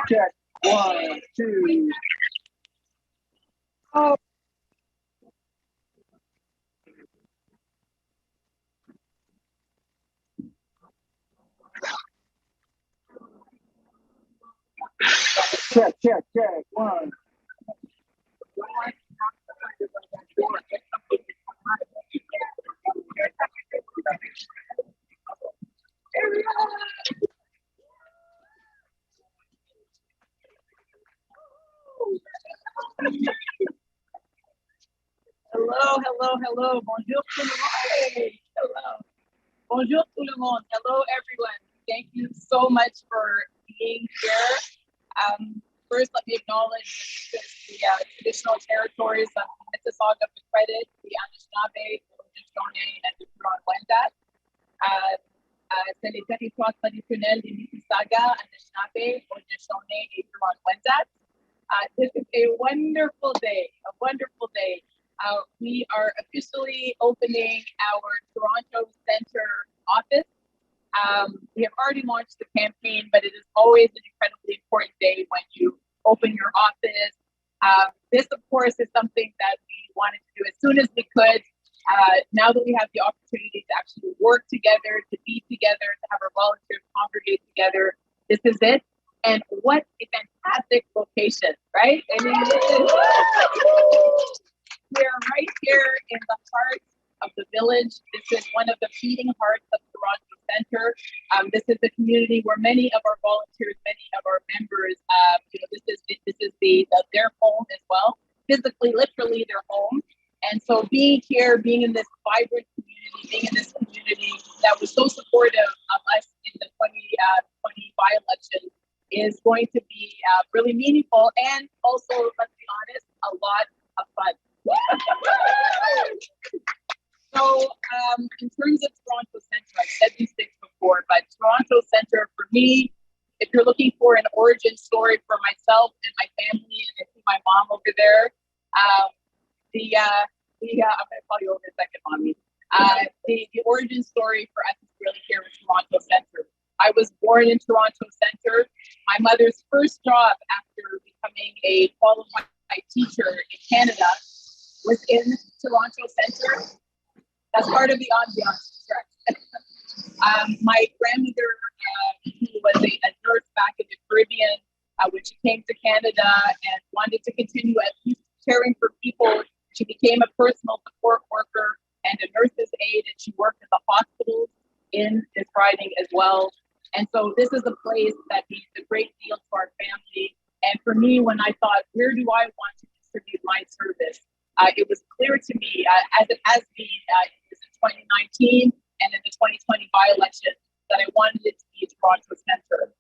Check. 1, 2. Oh. Check, check, check. 1. Hello. Bonjour tout le monde. Hello. Bonjour tout le monde. Hello, everyone. Thank you so much for being here. First, let me acknowledge the traditional territories of Mississauga, the Credit, the Anishinaabe, the Haudenosaunee, and the Huron-Wendat. C'est les territoires traditionnels de Mississauga, Anishinaabe, Haudenosaunee, and Huron-Wendat. This is a wonderful day. We are officially opening our Toronto Centre office. We have already launched the campaign, but it is always an incredibly important day when you open your office. This, of course, is something that we wanted to do as soon as we could. Now that we have the opportunity to actually work together, to be together, to have our volunteers congregate together, this is it. And what a fantastic location, right? I mean, we're right here in the heart of the village. This is one of the beating hearts of Toronto Centre. This is the community where many of our volunteers, many of our members, this is their home as well. Physically, literally their home. And so being here, being in this vibrant community, being in this community that was so supportive of us in the 2020 by-election is going to be really meaningful and also, let's be honest, a lot of fun. So in terms of Toronto Centre, I've said these things before, but Toronto Centre for me, if you're looking for an origin story for myself and my family, and I see my mom over there, I'm going to call you over in a second, Mommy. The origin story for us is really here in Toronto Centre. I was born in Toronto Centre. My mother's first job after becoming a qualified teacher in Canada was in Toronto Centre. That's part of the ambiance, correct? My grandmother, who was a nurse back in the Caribbean, when she came to Canada and wanted to continue at least caring for people, she became a personal support worker and a nurse's aide, and she worked in the hospitals in this riding as well. And so this is a place that means a great deal to our family. And for me, when I thought, where do I want to distribute my service? It was clear to me, as it has been in 2019 and in the 2020 by-election, that I wanted it to be Toronto Centre.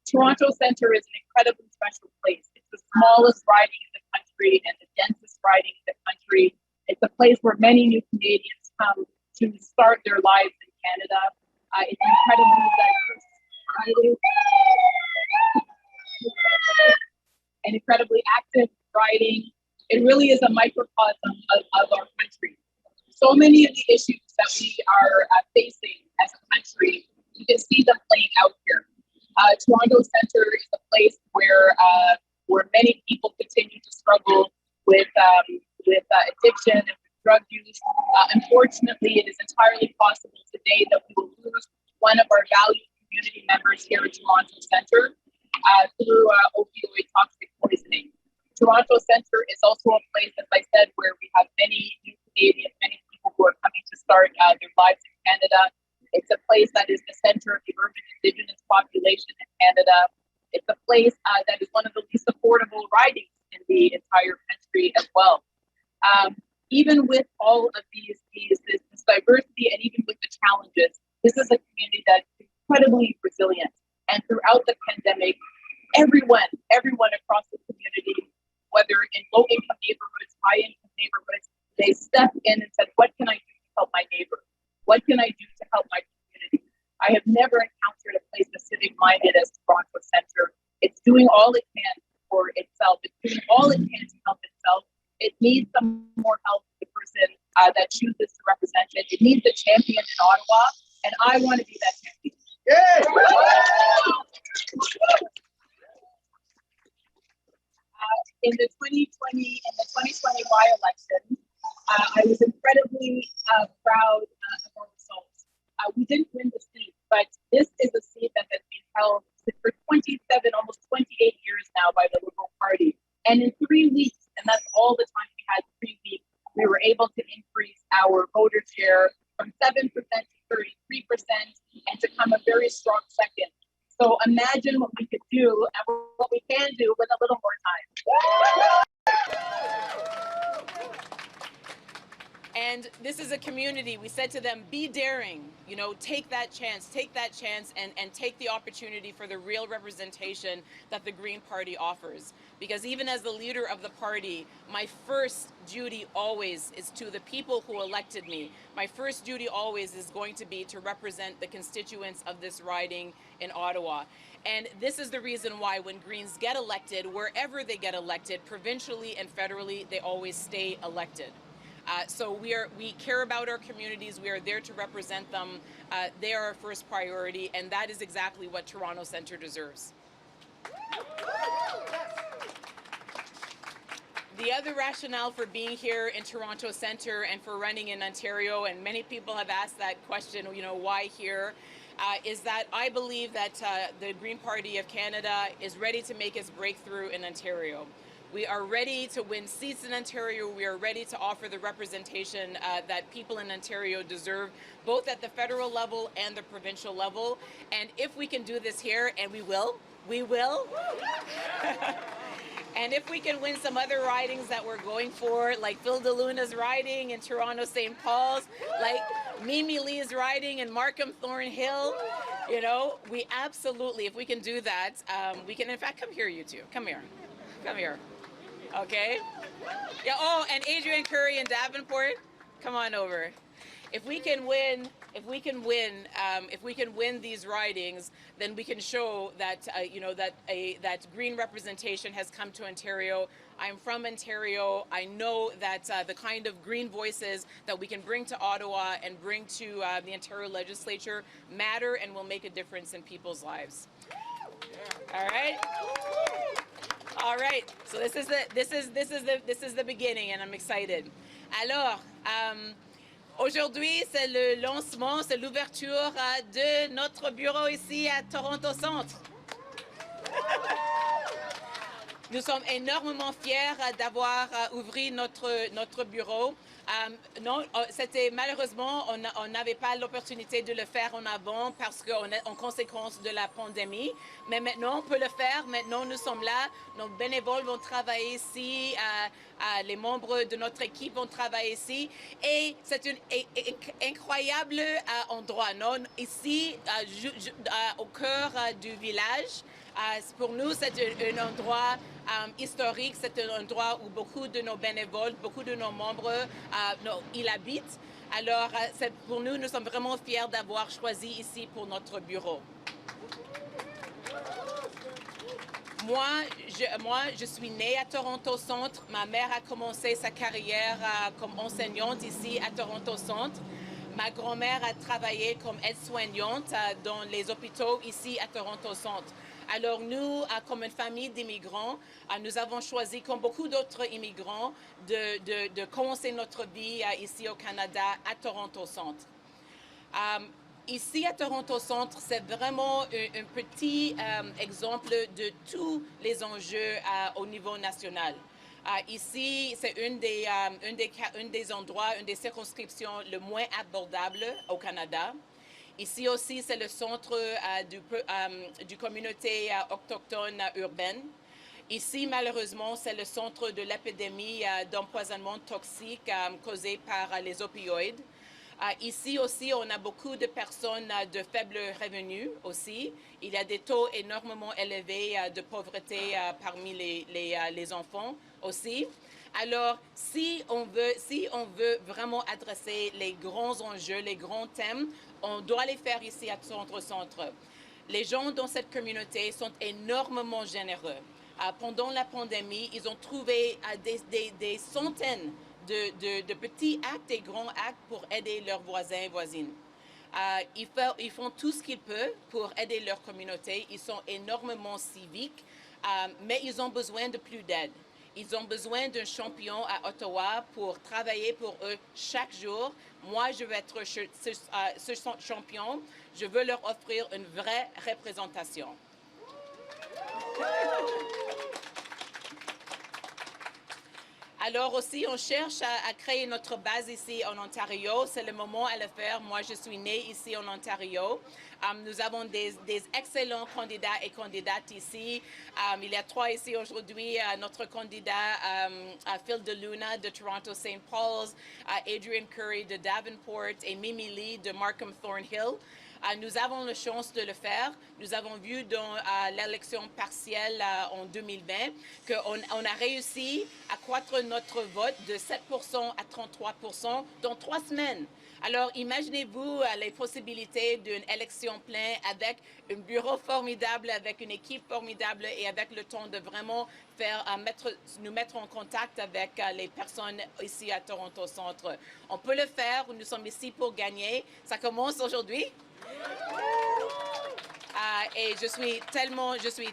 Toronto Centre is an incredibly special place. It's the smallest riding in the country and the densest riding in the country. It's a place where many new Canadians come to start their lives in Canada. It's incredibly diverse riding. And incredibly active riding. It really is a microcosm of our country. So many of the issues that we are facing as a country, you can see them playing out here. Toronto Centre is a place where many people continue to struggle with addiction and with drug use. Unfortunately, it is entirely possible today that we will lose one of our valued community members here at Toronto Centre through opioid toxic poisoning. Toronto Centre is also a place, as I said, where we have many new Canadians, many people who are coming to start their lives in Canada. It's a place that is the centre of the urban Indigenous population in Canada. It's a place that is one of the least affordable ridings in the entire country as well. Even with all of this diversity and even with the challenges, this is a community that is incredibly resilient. And throughout the pandemic, everyone across the community, whether in low-income neighborhoods, high-income neighborhoods, they stepped in and said, what can I do to help my neighbor? What can I do to help my community? I have never encountered a place as civic-minded as Toronto Centre. It's doing all it can for itself. It's doing all it can to help itself. It needs some more help from the person that chooses to represent it. It needs a champion in Ottawa, and I want to be that champion. Yeah. in the 2020 by-election, I was incredibly proud of our results. We didn't win the seat, but this is a seat that has been held for 27, almost 28 years now by the Liberal Party. And in 3 weeks, and that's all the time we had, 3 weeks, we were able to increase our voter share from 7% to 33% and to come a very strong second. So imagine what we could do and what we can do with a little more time. And this is a community, we said to them, be daring, you know, take that chance and take the opportunity for the real representation that the Green Party offers. Because even as the leader of the party, my first duty always is to the people who elected me. My first duty always is going to be to represent the constituents of this riding in Ottawa. And this is the reason why when Greens get elected, wherever they get elected, provincially and federally, they always stay elected. So we care about our communities. We are there to represent them. They are our first priority, and that is exactly what Toronto Centre deserves. The other rationale for being here in Toronto Centre and for running in Ontario, and many people have asked that question, you know, why here, is that I believe that the Green Party of Canada is ready to make its breakthrough in Ontario. We are ready to win seats in Ontario. We are ready to offer the representation that people in Ontario deserve, both at the federal level and the provincial level. And if we can do this here, and we will. And if we can win some other ridings that we're going for, like Phil DeLuna's riding in Toronto St. Paul's, like Mimi Lee's riding in Markham Thornhill, you know, we absolutely, if we can do that, we can, in fact, come here, you two. Come here. Come here. Okay? Yeah, oh, and Adrian Curry and Davenport, come on over. If we can win these ridings, then we can show that you know, that green representation has come to Ontario. I'm from Ontario. I know that the kind of green voices that we can bring to Ottawa and bring to the Ontario legislature matter and will make a difference in people's lives. All right. All right. So this is the beginning, and I'm excited. Alors. Aujourd'hui, c'est le lancement, c'est l'ouverture de notre bureau ici à Toronto Centre. Nous sommes énormément fiers d'avoir ouvert notre bureau. Non, c'était malheureusement, on n'avait pas l'opportunité de le faire en avant parce qu'on est en conséquence de la pandémie. Mais maintenant, on peut le faire. Maintenant, nous sommes là. Nos bénévoles vont travailler ici. Les membres de notre équipe vont travailler ici. Et c'est un incroyable endroit. Non? Ici, au cœur du village. Pour nous, c'est un endroit historique, c'est un endroit où beaucoup de nos bénévoles, beaucoup de nos membres, ils habitent. Alors, pour nous, nous sommes vraiment fiers d'avoir choisi ici pour notre bureau. Moi, je suis née à Toronto Centre. Ma mère a commencé sa carrière comme enseignante ici à Toronto Centre. Ma grand-mère a travaillé comme aide-soignante dans les hôpitaux ici à Toronto Centre. Alors nous, comme une famille d'immigrants, nous avons choisi, comme beaucoup d'autres immigrants, de commencer notre vie ici au Canada, à Toronto Centre. Ici à Toronto Centre, c'est vraiment un petit exemple de tous les enjeux au niveau national. Ici, c'est un des endroits, une des circonscriptions le moins abordable au Canada. Ici aussi, c'est le centre du communauté autochtone urbaine. Ici, malheureusement, c'est le centre de l'épidémie d'empoisonnement toxique causée par les opioïdes. Ici aussi, on a beaucoup de personnes de faibles revenus aussi. Il y a des taux énormément élevés de pauvreté parmi les enfants aussi. Alors, si on veut vraiment adresser les grands enjeux, les grands thèmes, on doit les faire ici à Toronto Centre. Les gens dans cette communauté sont énormément généreux. Pendant la pandémie, ils ont trouvé des centaines de petits actes et grands actes pour aider leurs voisins et voisines. Ils font tout ce qu'ils peuvent pour aider leur communauté. Ils sont énormément civiques, mais ils ont besoin de plus d'aide. Ils ont besoin d'un champion à Ottawa pour travailler pour eux chaque jour. Moi, je veux être ce champion. Je veux leur offrir une vraie représentation. Alors aussi, on cherche à créer notre base ici en Ontario. C'est le moment à le faire. Moi, je suis née ici en Ontario. Nous avons des excellents candidats et candidates ici. Il y a 3 ici aujourd'hui. Notre candidat, Phil DeLuna de Toronto St. Paul's, Adrian Curry de Davenport et Mimi Lee de Markham Thornhill. Nous avons la chance de le faire. Nous avons vu dans l'élection partielle en 2020 qu'on a réussi à croître notre vote de 7% à 33% dans 3 semaines. Alors, imaginez-vous les possibilités d'une élection pleine avec un bureau formidable, avec une équipe formidable et avec le temps de vraiment nous mettre en contact avec les personnes ici à Toronto Centre. On peut le faire. Nous sommes ici pour gagner. Ça commence aujourd'hui. Et je suis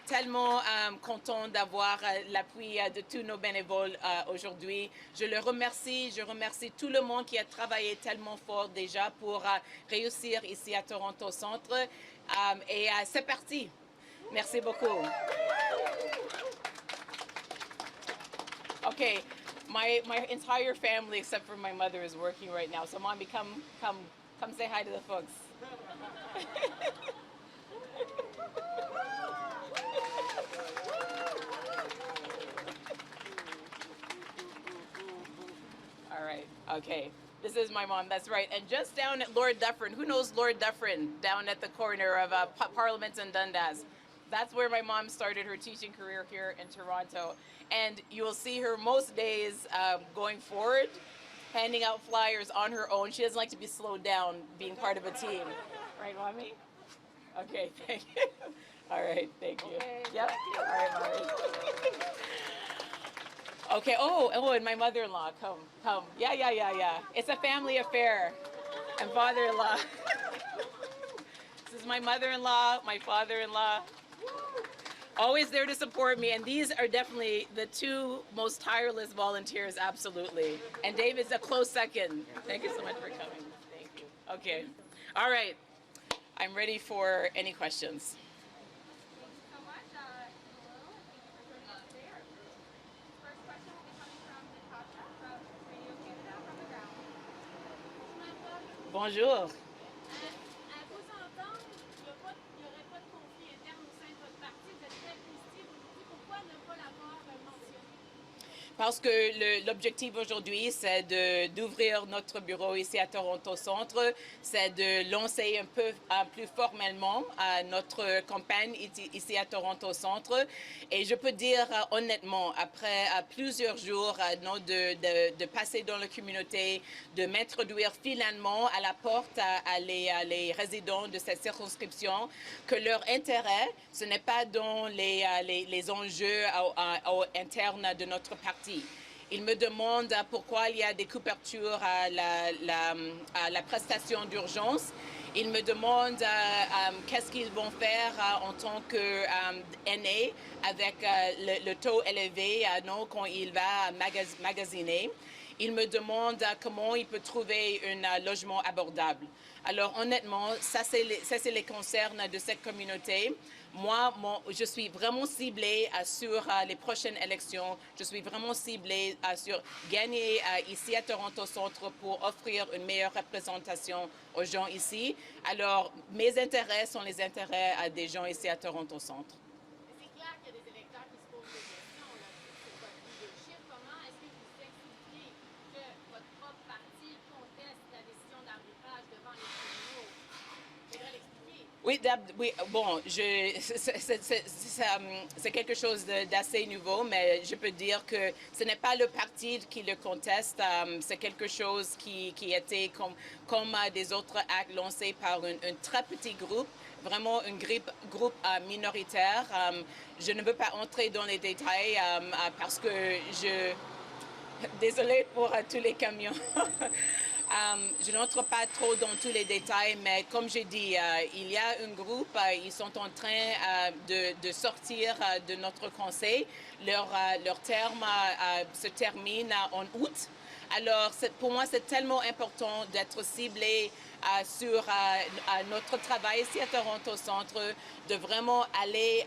tellement content d'avoir l'appui de tous nos bénévoles aujourd'hui. Je remercie tout le monde qui a travaillé tellement fort déjà pour réussir ici à Toronto Centre. Et c'est parti. Merci beaucoup. Okay, my entire family except for my mother is working right now. So mommy, come say hi to the folks. All right, okay. This is my mom, that's right. And just down at Lord Dufferin, who knows Lord Dufferin? Down at the corner of Parliament and Dundas. That's where my mom started her teaching career here in Toronto. And you will see her most days going forward, handing out flyers on her own. She doesn't like to be slowed down being part of a team. Right, Mommy? Okay, thank you. All right, thank you. Okay, yep. All right, Mommy. Okay, oh, and my mother-in-law, come. Yeah. It's a family affair. And father-in-law. This is my mother-in-law, my father-in-law. Always there to support me, and these are definitely the 2 most tireless volunteers, absolutely. And David's a close second. Thank you so much for coming. Thank you. Okay. All right. I'm ready for any questions. Bonjour. Parce que l'objectif aujourd'hui, c'est d'ouvrir notre bureau ici à Toronto Centre, c'est de lancer un peu plus formellement notre campagne ici à Toronto Centre. Et je peux dire honnêtement, après plusieurs jours de passer dans la communauté, de m'introduire finalement à la porte à les résidents de cette circonscription, que leur intérêt, ce n'est pas dans les enjeux internes de notre parti. Ils me demandent pourquoi il y a des couvertures à la prestation d'urgence. Ils me demandent qu'est-ce qu'ils vont faire en tant qu'aînés avec le taux élevé quand il va magasiner. Ils me demandent comment il peut trouver un logement abordable. Alors honnêtement, ça c'est les concerns de cette communauté. Moi, je suis vraiment ciblée sur les prochaines élections. Je suis vraiment ciblée sur gagner ici à Toronto Centre pour offrir une meilleure représentation aux gens ici. Alors, mes intérêts sont les intérêts des gens ici à Toronto Centre. C'est clair qu'il y a des électeurs qui se posent des questions sur votre leadership. Comment est-ce que vous expliquez que votre propre parti conteste la décision d'arbitrage devant les tribunaux? Vous devez l'expliquer. Oui, bon, c'est quelque chose d'assez nouveau, mais je peux dire que ce n'est pas le parti qui le conteste, c'est quelque chose qui était comme des autres actes lancés par un très petit groupe, vraiment un groupe minoritaire. Je ne veux pas entrer dans les détails parce que désolée pour tous les camions. Je n'entre pas trop dans tous les détails, mais comme j'ai dit, il y a un groupe, ils sont en train de sortir de notre conseil. Leur terme se termine en août. Alors, pour moi, c'est tellement important d'être ciblé sur notre travail ici à Toronto Centre, de vraiment aller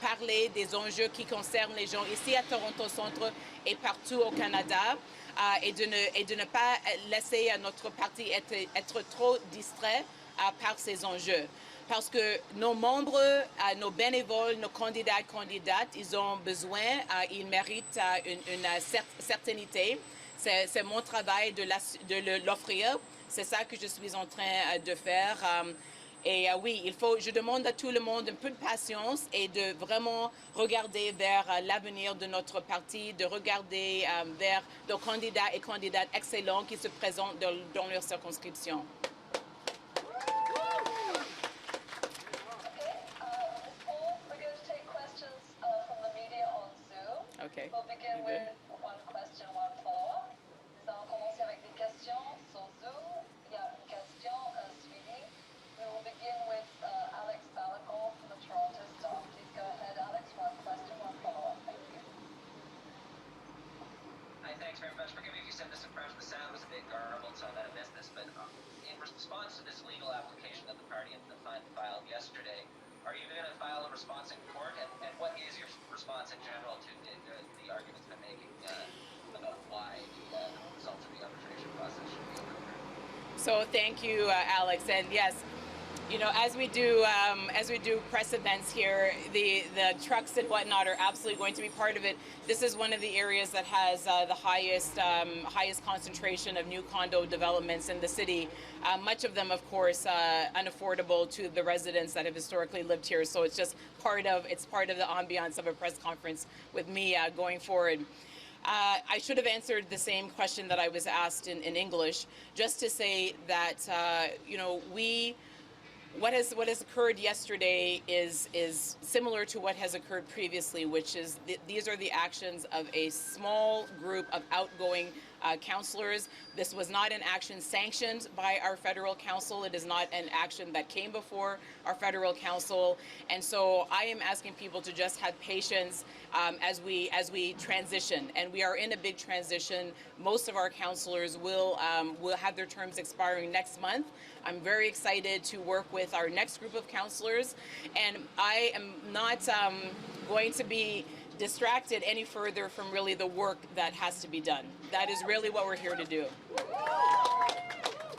parler des enjeux qui concernent les gens ici à Toronto Centre et partout au Canada. Et de ne pas laisser notre parti être trop distrait par ces enjeux. Parce que nos membres, nos bénévoles, nos candidats et candidates, ils ont besoin, ils méritent une certainité. C'est mon travail de l'offrir. C'est ça que je suis en train de faire. Et oui, je demande à tout le monde un peu de patience et de vraiment regarder vers l'avenir de notre parti, de regarder vers nos candidats et candidates excellents qui se présentent dans leur circonscription. Okay. We'll begin with one question, one follow-up. Nous allons commencer avec des questions sur Zoom. Il y a une question suivie. We will begin with Alex Balacon from the Toronto Star. Please go ahead, Alex. One question, one follow-up. Thank you. Hi, thanks very much for giving me. You said this impression. The sound was a bit garbled, so I might have missed this. But in response to this legal application that the party filed yesterday, are you going to file a response in court? And what is your response in general to the arguments been making about why the results of the arbitration process should be overturned? So thank you, Alex. And yes, you know, as we do press events here, the trucks and whatnot are absolutely going to be part of it. This is one of the areas that has the highest concentration of new condo developments in the city. Much of them, of course, unaffordable to the residents that have historically lived here. So it's just part of the ambiance of a press conference with me going forward. I should have answered the same question that I was asked in English, just to say that you know, what has occurred yesterday is similar to what has occurred previously, which is these are the actions of a small group of outgoing councillors. This was not an action sanctioned by our federal council. It is not an action that came before our federal council. And so I am asking people to just have patience as we transition. And we are in a big transition. Most of our councillors will have their terms expiring next month. I'm very excited to work with our next group of councillors. And I am not going to be distracted any further from really the work that has to be done. That is really what we're here to do.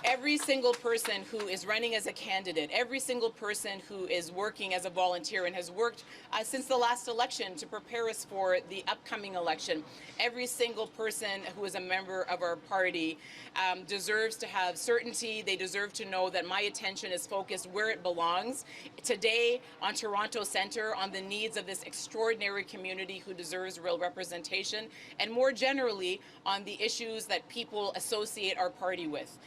Every single person who is running as a candidate, every single person who is working as a volunteer and has worked since the last election to prepare us for the upcoming election, every single person who is a member of our party deserves to have certainty. They deserve to know that my attention is focused where it belongs. Today on Toronto Centre, on the needs of this extraordinary community who deserves real representation, and more generally on the issues that people associate our party with.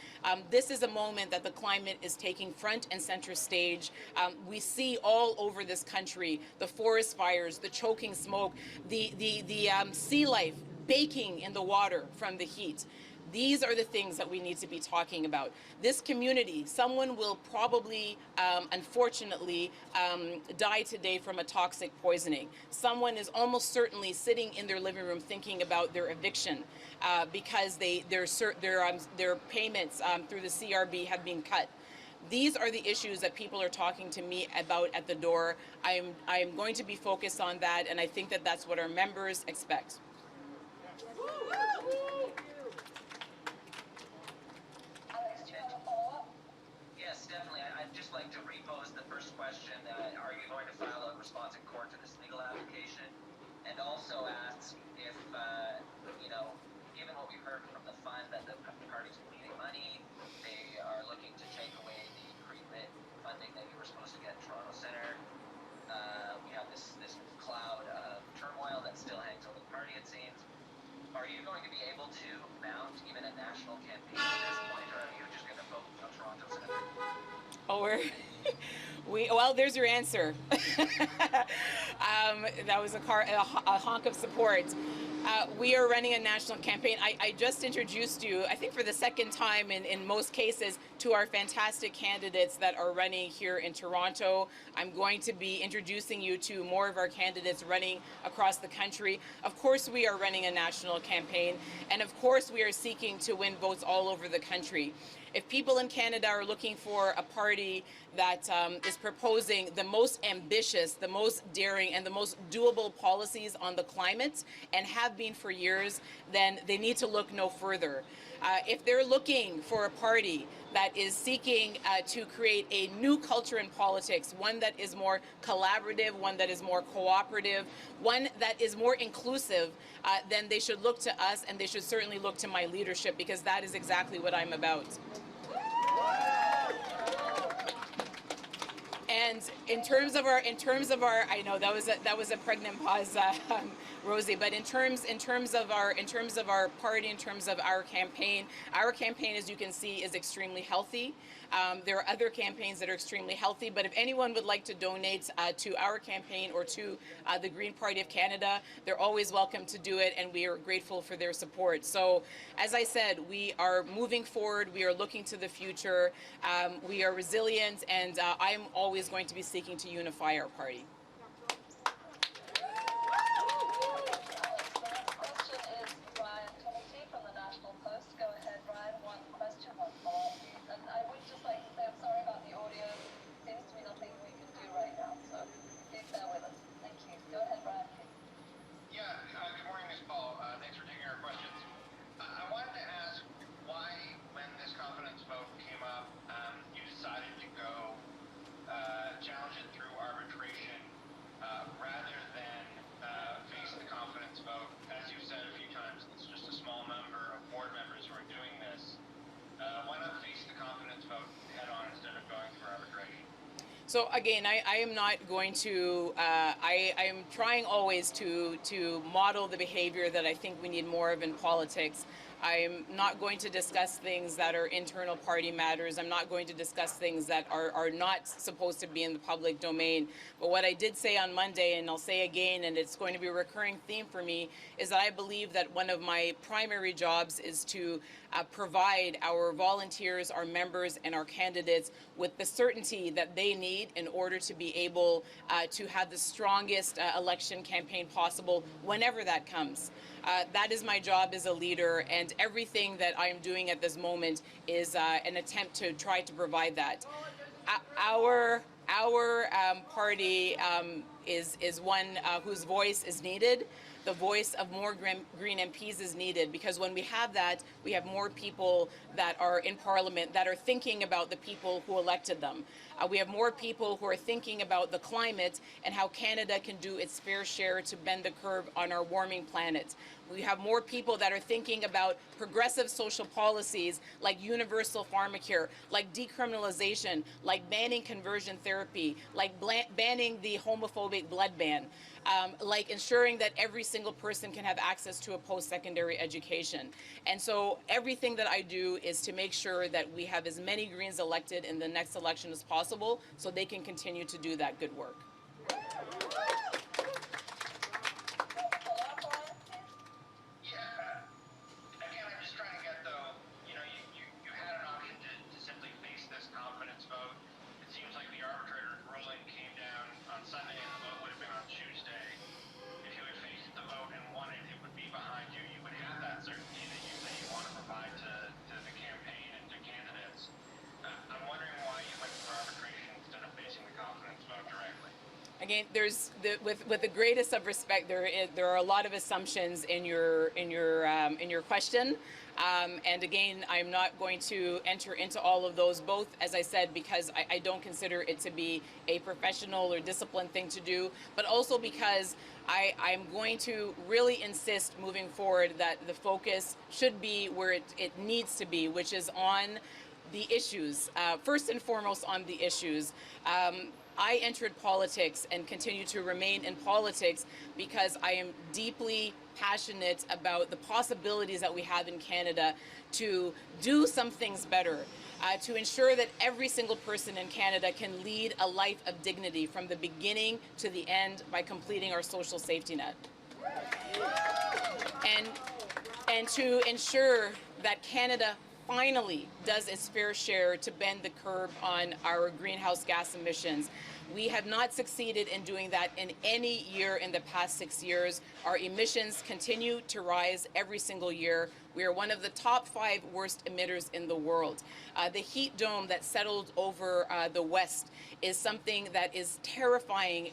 This is a moment that the climate is taking front and center stage. We see all over this country the forest fires, the choking smoke, the sea life baking in the water from the heat. These are the things that we need to be talking about. This community, someone will probably, unfortunately, die today from a toxic poisoning. Someone is almost certainly sitting in their living room thinking about their eviction because their payments through the CRB have been cut. These are the issues that people are talking to me about at the door. I am going to be focused on that, and I think that that's what our members expect. Yes, definitely. I'd just like to repose the first question. Are you going to file a response in court to this legal application? And also ask if, you know, given what we've heard from the fund that the party's bleeding money, they are looking to take away the pre-bid funding that you were supposed to get in Toronto Centre. We have this cloud of turmoil that still hangs over the party, it seems. Are you going to be able to mount even a national campaign at this point, or are you just going to focus on Toronto Centre? Oh, Well, there's your answer. That was a honk of support. We are running a national campaign. I just introduced you, I think for the second time in most cases, to our fantastic candidates that are running here in Toronto. I'm going to be introducing you to more of our candidates running across the country. Of course, we are running a national campaign, and of course, we are seeking to win votes all over the country. If people in Canada are looking for a party that is proposing the most ambitious, the most daring, and the most doable policies on the climate, and have been for years, then they need to look no further. If they're looking for a party that is seeking to create a new culture in politics, one that is more collaborative, one that is more cooperative, one that is more inclusive, then they should look to us, and they should certainly look to my leadership, because that is exactly what I'm about. And in terms of our, I know that was a pregnant pause, Rosie. But in terms of our party, in terms of our campaign, as you can see, is extremely healthy. There are other campaigns that are extremely healthy, but if anyone would like to donate to our campaign or to the Green Party of Canada, they're always welcome to do it, and we are grateful for their support. So, as I said, we are moving forward. We are looking to the future. We are resilient, and I'm always going to be seeking to unify our party. Good morning, Ms. Paul. Thanks for taking our questions. I wanted to ask why, when this confidence vote came up, you decided to go challenge it through arbitration rather than face the confidence vote. As you've said a few times, it's just a small number of board members who are doing this. Why not face the confidence vote head on instead of going through arbitration? So again, I am not going to, I am trying always to model the behavior that I think we need more of in politics. I'm not going to discuss things that are internal party matters. I'm not going to discuss things that are not supposed to be in the public domain. But what I did say on Monday, and I'll say again, and it's going to be a recurring theme for me, is that I believe that one of my primary jobs is to provide our volunteers, our members, and our candidates with the certainty that they need in order to be able to have the strongest election campaign possible whenever that comes. That is my job as a leader, and everything that I am doing at this moment is an attempt to try to provide that. Our party is one whose voice is needed. The voice of more Green MPs is needed, because when we have that, we have more people that are in Parliament that are thinking about the people who elected them. We have more people who are thinking about the climate and how Canada can do its fair share to bend the curve on our warming planet. We have more people that are thinking about progressive social policies like universal pharmacare, like decriminalization, like banning conversion therapy, like banning the homophobic blood ban, like ensuring that every single person can have access to a post-secondary education. And so everything that I do is to make sure that we have as many Greens elected in the next election as possible, so they can continue to do that good work. Confidence vote. It seems like the arbitrator's ruling came down on Sunday and the vote would have been on Tuesday. If you had faced the vote and won it, it would be behind you. You would have that certainty that you say you want to provide to the campaign and to candidates. I'm wondering why you went for arbitration instead of facing the confidence vote directly. Again, with the greatest of respect, there are a lot of assumptions in your question, and again, I'm not going to enter into all of those. Both, as I said, because I don't consider it to be a professional or disciplined thing to do, but also because I'm going to really insist moving forward that the focus should be where it needs to be, which is on the issues. First and foremost, on the issues. I entered politics and continue to remain in politics because I am deeply passionate about the possibilities that we have in Canada to do some things better. to ensure that every single person in Canada can lead a life of dignity from the beginning to the end by completing our social safety net. And to ensure that Canada finally does its fair share to bend the curve on our greenhouse gas emissions. We have not succeeded in doing that in any year in the past 6 years. Our emissions continue to rise every single year. We are one of the top 5 worst emitters in the world. The heat dome that settled over the West is something that is terrifying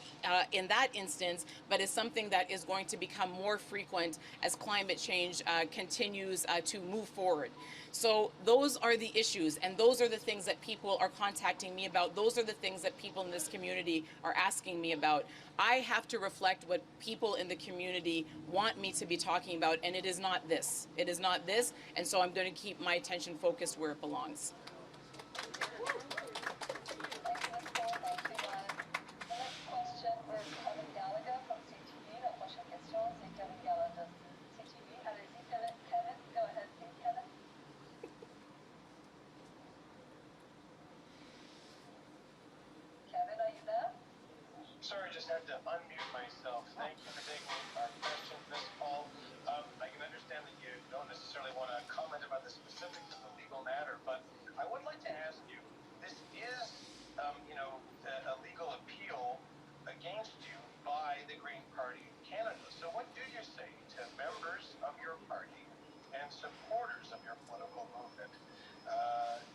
in that instance, but is something that is going to become more frequent as climate change continues to move forward. So those are the issues, and those are the things that people are contacting me about. Those are the things that people in this community are asking me about. I have to reflect what people in the community want me to be talking about, and it is not this. It is not this, and so I'm going to keep my attention focused where it belongs. Sorry, just had to unmute myself. Thank you for taking our questions, Ms. Paul. I can understand that you don't necessarily want to comment about the specifics of the legal matter, but I would like to ask you, this is, a legal appeal against you by the Green Party of Canada. So what do you say to members of your party and supporters of your political movement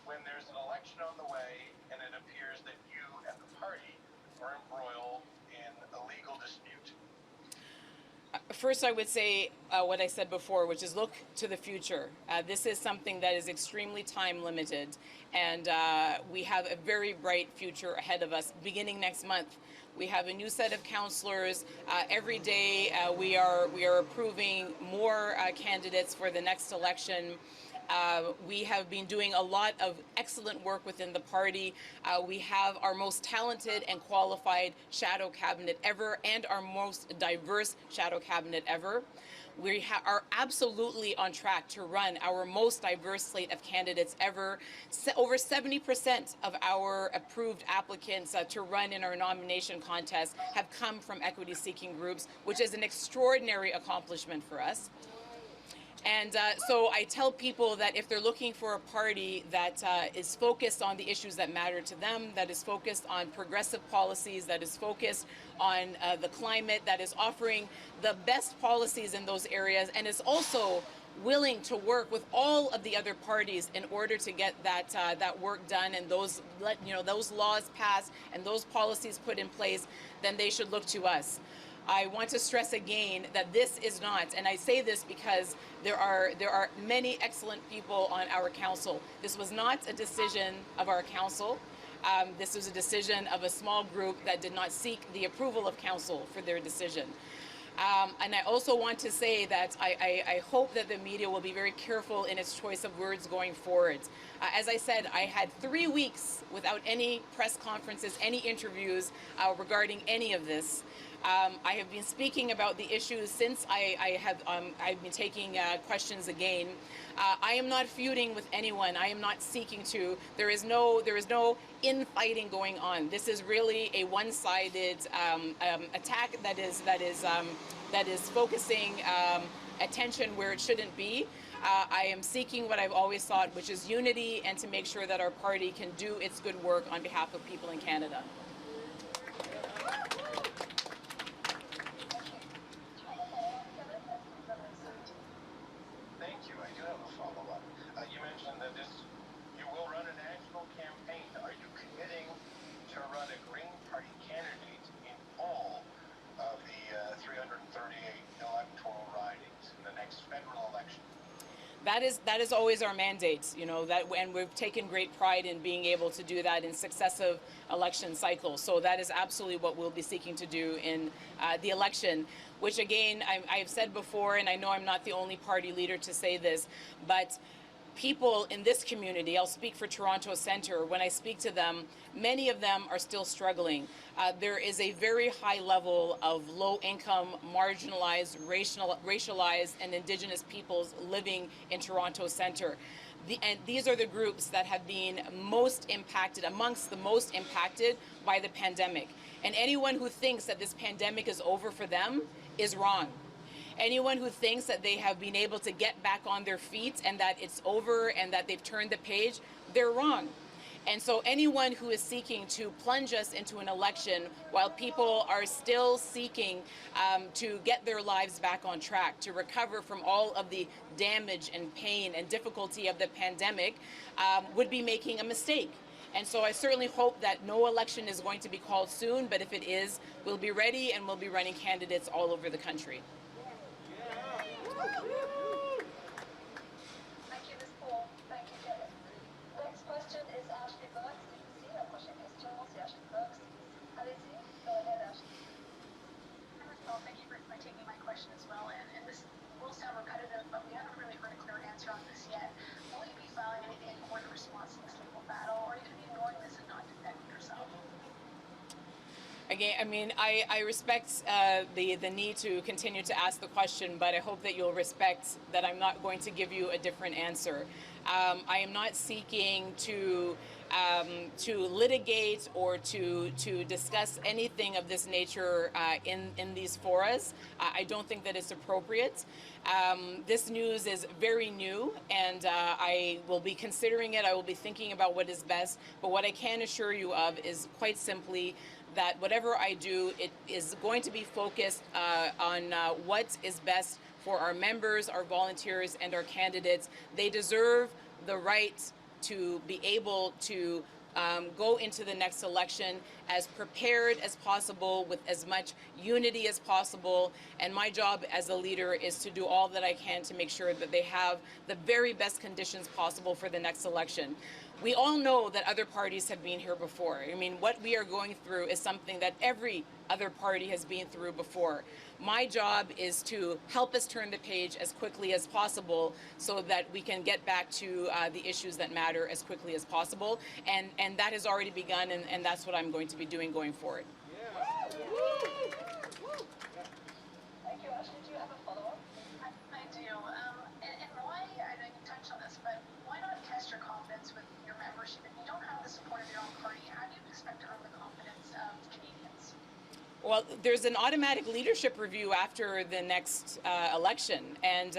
when there's an election on the way and it appears that you and the party are embroiled in a legal dispute? First, I would say what I said before, which is look to the future. This is something that is extremely time limited, and we have a very bright future ahead of us beginning next month. We have a new set of councillors. Every day we are approving more candidates for the next election. We have been doing a lot of excellent work within the party. We have our most talented and qualified shadow cabinet ever, and our most diverse shadow cabinet ever. We are absolutely on track to run our most diverse slate of candidates ever. Over 70% of our approved applicants to run in our nomination contest have come from equity-seeking groups, which is an extraordinary accomplishment for us. And so I tell people that if they're looking for a party that is focused on the issues that matter to them, that is focused on progressive policies, that is focused on the climate, that is offering the best policies in those areas, and is also willing to work with all of the other parties in order to get that work done and those laws passed and those policies put in place, then they should look to us. I want to stress again that this is not, and I say this because there are many excellent people on our council. This was not a decision of our council. This was a decision of a small group that did not seek the approval of council for their decision. And I also want to say that I hope that the media will be very careful in its choice of words going forward. As I said, I had 3 weeks without any press conferences, any interviews regarding any of this. I have been speaking about the issues since I've been taking questions again. I am not feuding with anyone. I am not seeking to. There is no infighting going on. This is really a one-sided attack that is focusing attention where it shouldn't be. I am seeking what I've always sought, which is unity, and to make sure that our party can do its good work on behalf of people in Canada. Thank you. I do have a follow-up. You mentioned that you will run a national campaign. Are you committing to run a Green Party candidate in all of the 338 electoral ridings in the next federal election? That is always our mandate, and we've taken great pride in being able to do that in successive election cycles. So that is absolutely what we'll be seeking to do in the election, which again, I've said before, and I know I'm not the only party leader to say this, but people in this community, I'll speak for Toronto Centre, when I speak to them, many of them are still struggling. There is a very high level of low-income, marginalized, racialized, and Indigenous peoples living in Toronto Centre. and these are the groups that have been most impacted, amongst the most impacted by the pandemic. And anyone who thinks that this pandemic is over for them is wrong. Anyone who thinks that they have been able to get back on their feet and that it's over and that they've turned the page, they're wrong. And so anyone who is seeking to plunge us into an election while people are still seeking to get their lives back on track, to recover from all of the damage and pain and difficulty of the pandemic, would be making a mistake. And so I certainly hope that no election is going to be called soon, but if it is, we'll be ready and we'll be running candidates all over the country. Thank you, Ms. Paul. Thank you, Kevin. Next question is Ashley Burks. You can see la prochaine question, c'est Ashley Burks. Allez-y, go ahead, Ashley. Ms. Paul, thank you for taking my question as well. And this will sound repetitive, but we haven't really heard a clear answer on this yet. Will you be filing anything in court in response to this legal battle, or are you going to be ignoring this and not defending yourself? Again, I mean, I respect the need to continue to ask the question, but I hope that you'll respect that I'm not going to give you a different answer. I am not seeking to litigate or to discuss anything of this nature in these forums. I don't think that it's appropriate. This news is very new, and I will be considering it. I will be thinking about what is best. But what I can assure you of is quite simply that whatever I do, it is going to be focused on what is best for our members, our volunteers, and our candidates. They deserve the right to be able to go into the next election as prepared as possible, with as much unity as possible. And my job as a leader is to do all that I can to make sure that they have the very best conditions possible for the next election. We all know that other parties have been here before. I mean, what we are going through is something that every other party has been through before. My job is to help us turn the page as quickly as possible so that we can get back to the issues that matter as quickly as possible. And that has already begun, and that's what I'm going to be doing going forward. Thank you, Ashley. Do you have a follow-up? I do. And why, I know you touched on this, but why not test your confidence with your membership? If you don't have the support of your own party, how do you expect to earn the confidence of Canadians? Well, there's an automatic leadership review after the next election, and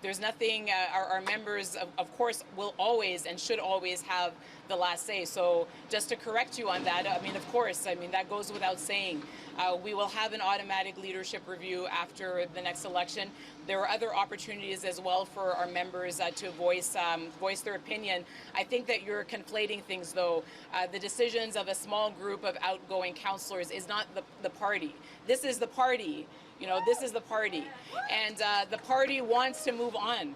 there's nothing, our members, of course, will always and should always have the last say. So just to correct you on that, I mean, of course, I mean, that goes without saying. We will have an automatic leadership review after the next election. There are other opportunities as well for our members to voice their opinion. I think that you're conflating things, though. The decisions of a small group of outgoing councillors is not the party. This is the party. You know, this is the party. And the party wants to move on.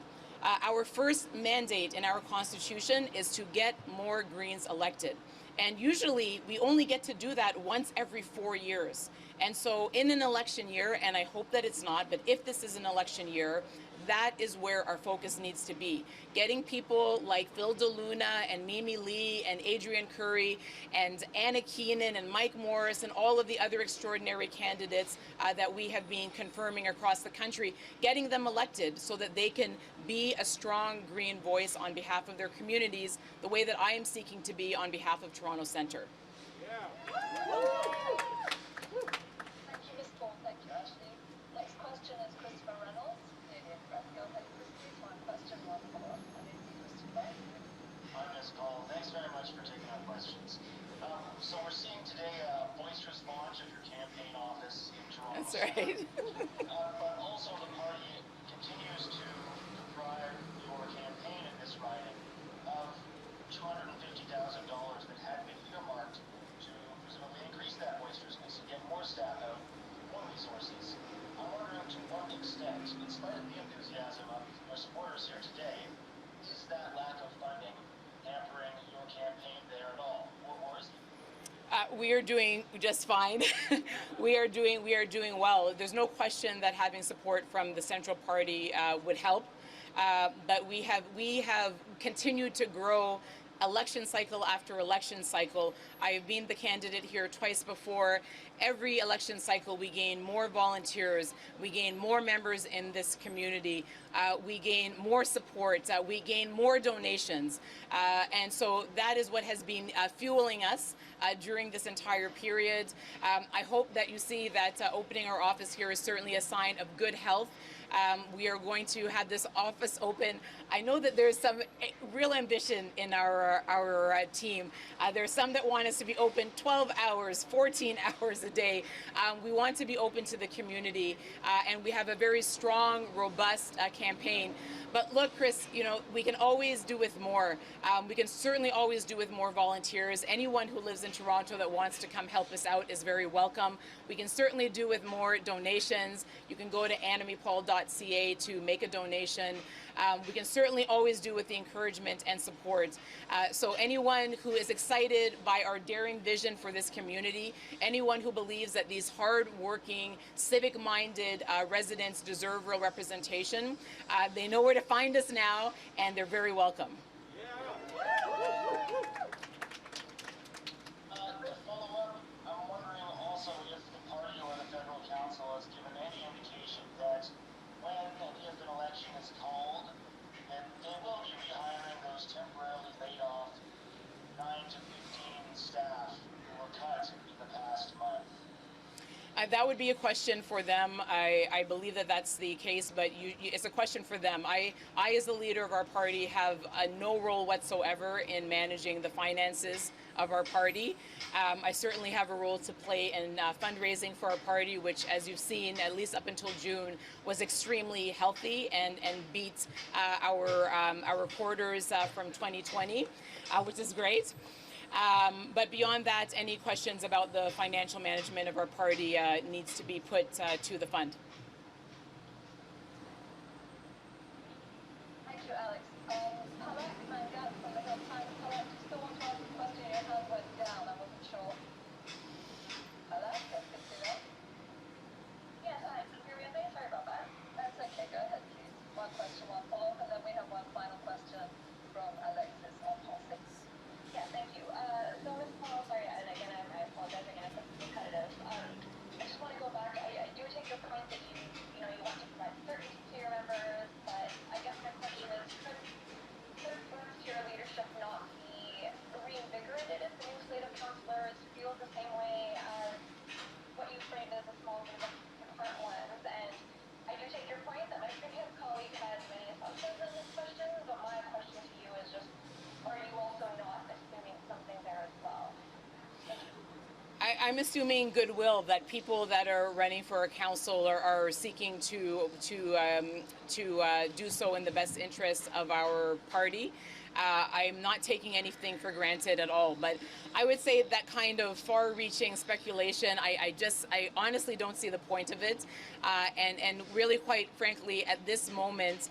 Our first mandate in our Constitution is to get more Greens elected. And usually we only get to do that once every 4 years. And so in an election year, and I hope that it's not, but if this is an election year, that is where our focus needs to be. Getting people like Phil DeLuna and Mimi Lee and Adrian Curry and Anna Keenan and Mike Morris and all of the other extraordinary candidates that we have been confirming across the country, getting them elected so that they can be a strong Green voice on behalf of their communities, the way that I am seeking to be on behalf of Toronto Centre. Thank you, Ms. Paul. Thank you, Ashley. Next question is Christopher Reynolds, Canadian Press. Go ahead, Christy. One question, one follow-up. Christopher. Hi, Ms. Paul. Thanks very much for taking our questions. So we're seeing today a boisterous launch of your campaign office in Toronto. That's right. But also the party continues to deprive your campaign in this riding of $250,000 that had been earmarked to presumably increase that boisterousness and get more staff out, more resources. I'm wondering to what extent, in spite of the enthusiasm of your supporters here today, is that lack of funding hampering your campaign there at all, or is it? We are doing just fine. we are doing well. There's no question that having support from the Central Party would help. But we have continued to grow election cycle after election cycle. I have been the candidate here twice before, every election cycle we gain more volunteers, we gain more members in this community, we gain more support, we gain more donations, and so that is what has been fueling us during this entire period. I hope that you see that opening our office here is certainly a sign of good health. We are going to have this office open. I know that there's some real ambition in our team. There's some that want us to be open 12 hours, 14 hours a day. We want to be open to the community, and we have a very strong, robust campaign. But look, Chris, you know, we can always do with more. We can certainly always do with more volunteers. Anyone who lives in Toronto that wants to come help us out is very welcome. We can certainly do with more donations. You can go to annamiepaul.ca to make a donation. We can certainly always do with the encouragement and support. So anyone who is excited by our daring vision for this community, anyone who believes that these hard-working, civic-minded residents deserve real representation, they know where to find us now, and they're very welcome. To follow up, I'm wondering also if the party or the federal council has given any indication that when and if an election is called, then they will be rehiring those temporarily laid off 9 to 15 staff who were cut in the past month. That would be a question for them. I believe that that's the case, but it's a question for them. I, as the leader of our party, have no role whatsoever in managing the finances of our party. I certainly have a role to play in fundraising for our party, which, as you've seen, at least up until June, was extremely healthy and beat our quarters from 2020, which is great. But beyond that, any questions about the financial management of our party needs to be put to the fund. Thank you, Alex. Palak Mangat from the Hill Times. Palak, you still want to ask a question? Your hand went down. I wasn't sure. Palak, that's good to know. Yes, hi. Can you hear me okay? Sorry about that. That's okay. Go ahead, please. One question, one follow-up, and then we have one final question from Alexis on Pulse. Yeah, thank you. So Ms. Paul, sorry, and again, I apologize again if it's repetitive. I just want to go back. I do take your point that you want to provide certainty to your members, but I guess my question is, could first-year leadership not be reinvigorated if the new slate of councillors feels the same way as what you framed as a small group of current ones? And I do take your point that my previous colleague had many assumptions in this question, but my question to you is just, are you also not assuming something there as well? I'm assuming goodwill, that people that are running for a council are seeking to do so in the best interest of our party. I'm not taking anything for granted at all, but I would say that kind of far-reaching speculation, I honestly don't see the point of it, and really, quite frankly, at this moment,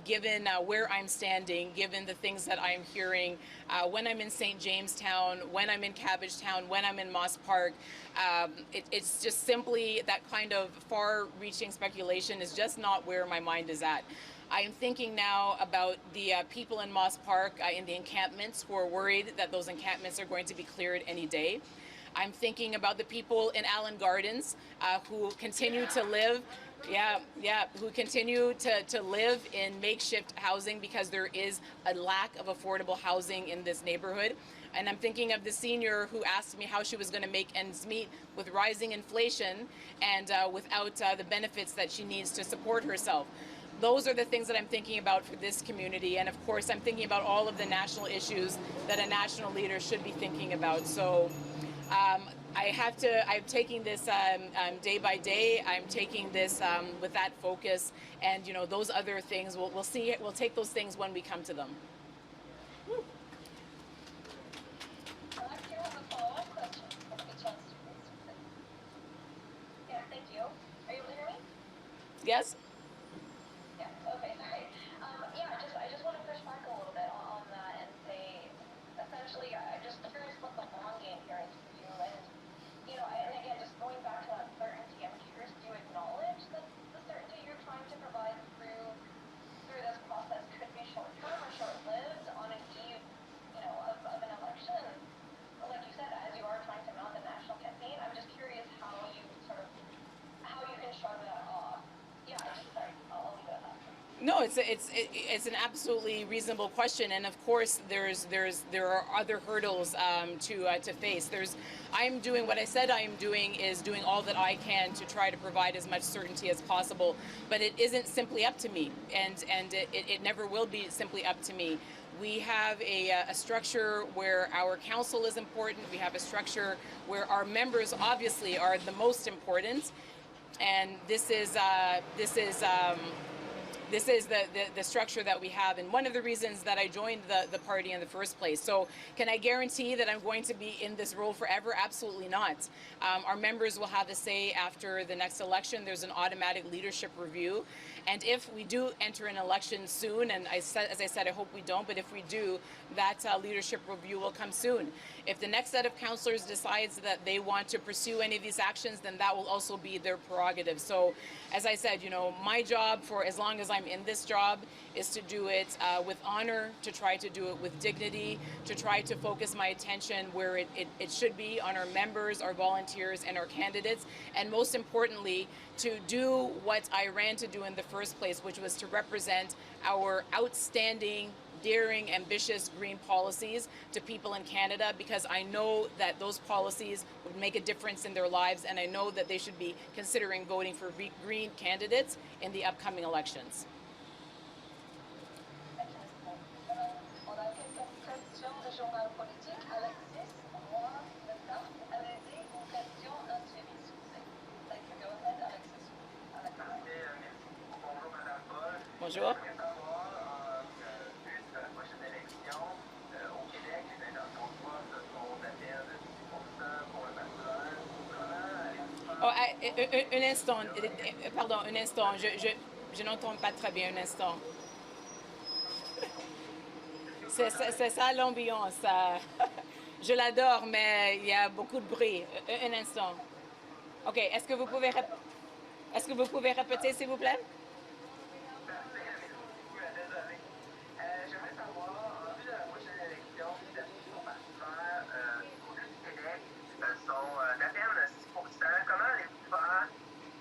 given where I'm standing, given the things that I'm hearing, when I'm in St. Jamestown, when I'm in Cabbagetown, when I'm in Moss Park, it's just simply that kind of far-reaching speculation is just not where my mind is at. I am thinking now about the people in Moss Park in the encampments who are worried that those encampments are going to be cleared any day. I'm thinking about the people in Allen Gardens who continue to live, who continue to live in makeshift housing because there is a lack of affordable housing in this neighborhood. And I'm thinking of the senior who asked me how she was going to make ends meet with rising inflation and without the benefits that she needs to support herself. Those are the things that I'm thinking about for this community, and of course I'm thinking about all of the national issues that a national leader should be thinking about. So I'm taking this day by day. I'm taking this with that focus, and those other things, we'll see. We'll take those things when we come to them. Woo. Alex, you have a follow-up question. I'll give you a chance to please. Yeah, thank you. Are you able to hear me? Yes. Yeah, okay, sorry. I just want to push back a little bit on that and say, essentially, I'm just curious what the long game here is for you. And, and again, just going back to that certainty, I'm curious, do you acknowledge that the certainty you're trying to provide through this process could be short-term or short-lived on an eve, of an election? And like you said, as you are trying to mount a national campaign, I'm just curious, No, it's an absolutely reasonable question, and of course there are other hurdles to face. I'm doing what I said I am doing is doing all that I can to try to provide as much certainty as possible, but it isn't simply up to me, and it never will be simply up to me. We have a structure where our council is important. We have a structure where our members obviously are the most important, and this is the structure that we have, and one of the reasons that I joined the party in the first place. So can I guarantee that I'm going to be in this role forever? Absolutely not. Our members will have a say after the next election. There's an automatic leadership review, and if we do enter an election soon, and as I said, I hope we don't, but if we do, that leadership review will come soon. If the next set of councillors decides that they want to pursue any of these actions, then that will also be their prerogative. So as I said, my job for as long as I'm in this job is to do it with honor, to try to do it with dignity, to try to focus my attention where it should be, on our members, our volunteers, and our candidates, and most importantly, to do what I ran to do in the first place, which was to represent our outstanding, daring, ambitious green policies to people in Canada, because I know that those policies would make a difference in their lives, and I know that they should be considering voting for green candidates in the upcoming elections. On a quelques questions de journal politique. Alexis, moi, maintenant, allez-y, vos questions, un suivi, s'il vous plaît. Thank you. Go ahead, Alexis. Bonjour, Madame Paul. Bonjour. Je voudrais savoir, suite à la prochaine élection, au Québec, les intentions de vote sont d'appel de 10% pour le patronat. Comment allez-vous faire? Un instant, pardon, un instant, je n'entends pas très bien, un instant. C'est ça l'ambiance. Je l'adore, mais il y a beaucoup de bruit. Un instant. OK, est-ce que vous pouvez répéter, s'il vous plaît? Désolé. J'aimerais savoir, en vue de la prochaine élection, les intentions partisans du côté du Québec sont d'à peine 6%. Comment allez-vous faire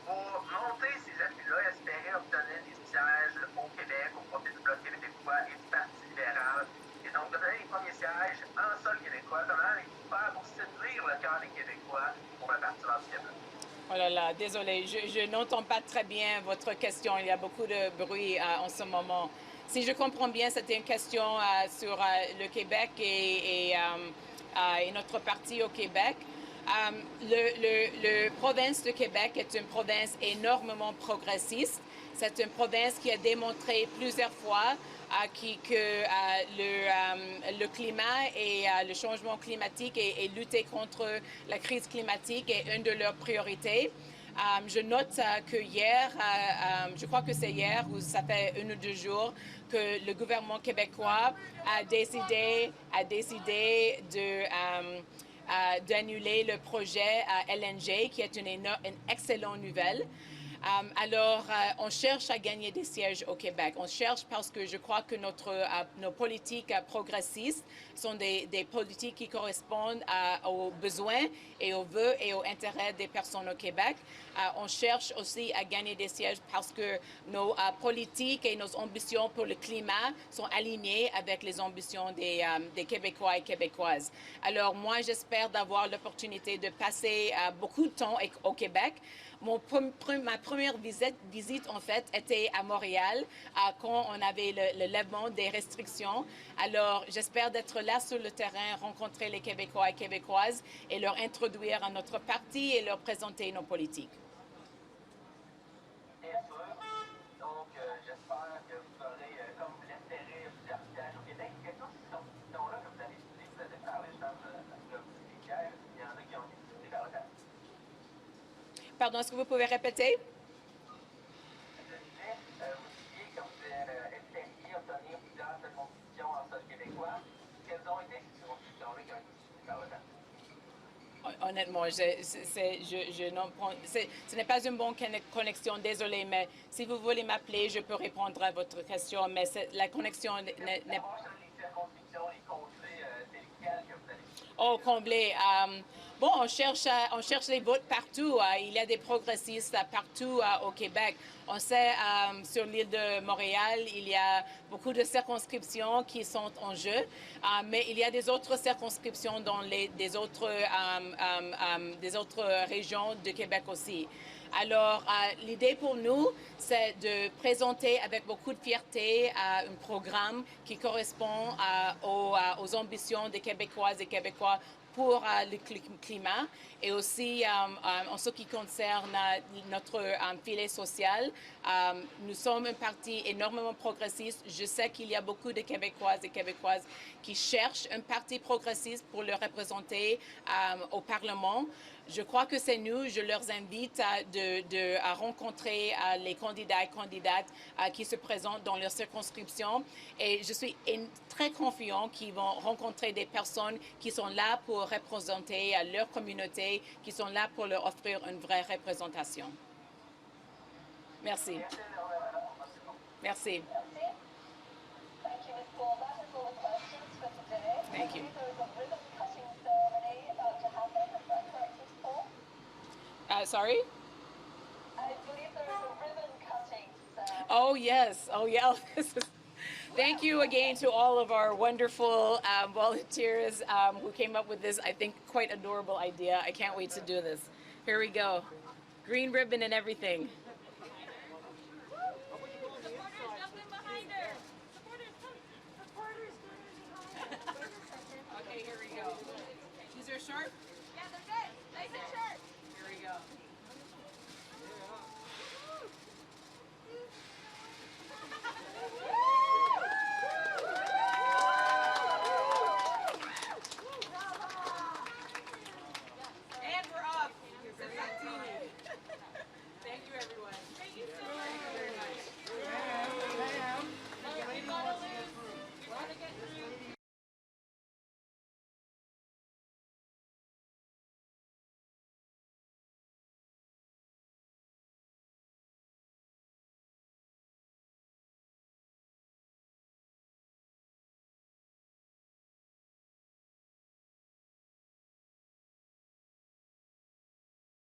pour monter ces appuis-là et espérer obtenir des sièges au Québec, au profit du Bloc québécois et du Parti libéral? Et donc, donner les premiers sièges en sol québécois, comment allez-vous faire pour séduire le cœur des Québécois pour le Parti du Québec? Oh là là, désolé, je n'entends pas très bien votre question. Il y a beaucoup de bruit en ce moment. Si je comprends bien, c'était une question sur le Québec et notre parti au Québec. Le province de Québec est une province énormément progressiste. C'est une province qui a démontré plusieurs fois que le climat et le changement climatique et lutter contre la crise climatique est une de leurs priorités. Je note que hier, je crois que c'est hier ou ça fait 1 ou 2 jours, que le gouvernement québécois a décidé d'annuler le projet LNG, qui est une excellente nouvelle. Alors, on cherche à gagner des sièges au Québec. On cherche parce que je crois que nos politiques progressistes sont des politiques qui correspondent aux besoins et aux vœux et aux intérêts des personnes au Québec. On cherche aussi à gagner des sièges parce que nos politiques et nos ambitions pour le climat sont alignées avec les ambitions des Québécois et Québécoises. Alors, moi, j'espère d'avoir l'opportunité de passer beaucoup de temps au Québec. Ma première visite, en fait, était à Montréal quand on avait le lèvement des restrictions. Alors, j'espère d'être là sur le terrain, rencontrer les Québécois et Québécoises et leur introduire à notre parti et leur présenter nos politiques. Bien sûr. Donc, j'espère que vous aurez, comme vous l'espérez, plusieurs sièges au Québec. Quelles sont ces options-là que vous avez utilisées? Vous avez parlé, je pense, des sièges. Il y en a qui ont été utilisés par le passé. Pardon, est-ce que vous pouvez répéter? Je disais, vous disiez que vous espériez obtenir plusieurs constitutions en sol québécois. Quelles ont été ces constitutions-là qui ont été utilisées par le passé? Honnêtement, ce n'est pas une bonne connexion, désolé, mais si vous voulez m'appeler, je peux répondre à votre question, mais la connexion n'est pas... Les circonscriptions, les contrées, c'est lesquelles que vous allez... Oh, combler. Bon, on cherche les votes partout. Il y a des progressistes partout au Québec. On sait, sur l'île de Montréal, il y a beaucoup de circonscriptions qui sont en jeu, mais il y a des autres circonscriptions dans des autres régions de Québec aussi. Alors, l'idée pour nous, c'est de présenter avec beaucoup de fierté un programme qui correspond aux ambitions des Québécoises et Québécois pour le climat et aussi en ce qui concerne notre filet social. Nous sommes un parti énormément progressiste. Je sais qu'il y a beaucoup de Québécoises et Québécoises qui cherchent un parti progressiste pour le représenter au Parlement. Je crois que c'est nous. Je leur invite à rencontrer les candidats et candidates qui se présentent dans leur circonscription. Et je suis très confiant qu'ils vont rencontrer des personnes qui sont là pour représenter leur communauté, qui sont là pour leur offrir une vraie représentation. Merci. Merci. Thank you, Ms. Paul. That is all the questions for today. Thank you. There is a ribbon cutting ceremony about to happen. Is that correct, Ms. Paul? Sorry? I believe there is a ribbon cutting ceremony. Oh, yes. Oh, yeah. Thank you again to all of our wonderful volunteers who came up with this, I think, quite adorable idea. I can't wait to do this. Here we go. Green ribbon and everything. Supporters, jump in behind her. Supporters, come. Supporters, Okay, here we go. These are sharp.